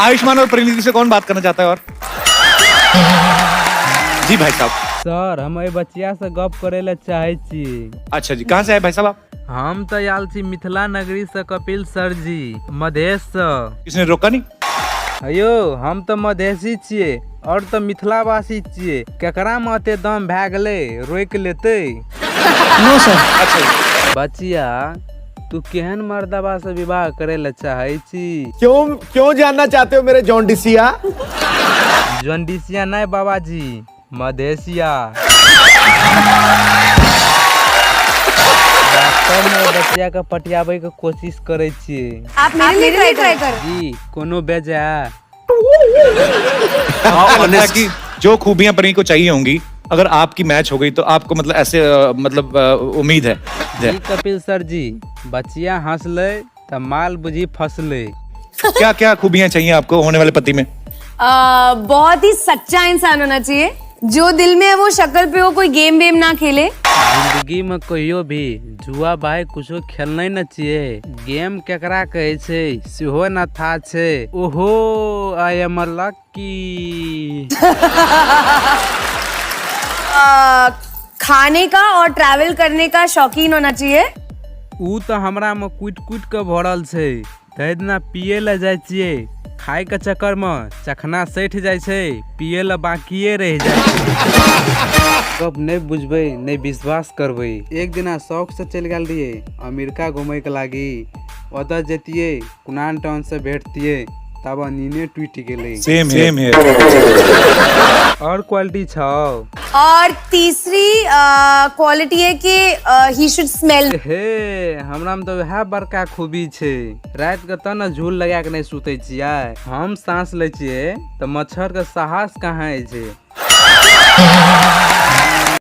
आयुष्मान और परिणीति से कौन बात करना चाहता है? और जी भाई साहब। सर हम ए बच्चिया से गप करे ला चाहे छी। अच्छा जी, कहाँ से आए भाई साहब आप? हम तो आयल छी मिथिला नगरी से कपिल सर जी, मधेश से। किसने रोका नहीं? अयो हम तो मधेशी छिये और तो मिथिला वासी छिये, केकरा में अते दम भए गेले रोक लेते। No sir. अच्छा जी। बच्चिया तू केहन मर्दबा से विवाह करे ला चाहे छी? क्यों जानना चाहते हो मेरे जॉन्डिसिया? जॉन्डिसिया नहीं बाबाजी, मधेशिया। वास्तव में बच्चिया का पटियाबे के कोशिश करे छिये। आप मेरे लिए ट्राई कर। जी कोनो बेजा। लगता है कि जो खूबियां परी को चाहिए होंगी अगर आपकी मैच हो गई तो आपको मतलब ऐसे उम्मीद है। जी कपिल सर जी, बच्चिया हंस ले तो माल बुझी फसले। क्या क्या खूबियां चाहिए आपको होने वाले पति में? बहुत ही सच्चा इंसान होना चाहिए, जो दिल में है वो शक्ल पे हो, कोई गेम वेम ना खेले। जिंदगी में कहियो भी जुआ बाय कुछो खेलना न चाहिए। गेम केकरा कहे छे सेहो न था छे। ओहो आई एम लकी। खाने का और ट्रैवल करने का शौकीन होना चाहिए। ऊ तो हमरा में कुट कुट के भरल छे। तै दिना पिए ला जाय छिये, खाए के चक्कर में चखना सैठ जाय छे, पिए ला बाकिए रह जाय छे। कब नहीं बुझबे नहीं विश्वास करबे। एक दिना शौक से चल गल रहिए अमेरिका घूमे के लागी। ओदा जतिये कुनान टाउन से भेटतिये तब नीने टूट गेले। सेम है। और क्वालिटी छौ। और तीसरी क्वालिटी है कि ही शुड स्मेल। हे हमरा में तो वह बड़का खूबी छे। रात के त न झूल लगा के नहीं सुते छियै। हम सांस ले छियै तो मच्छर के साहस कहाँ है छे।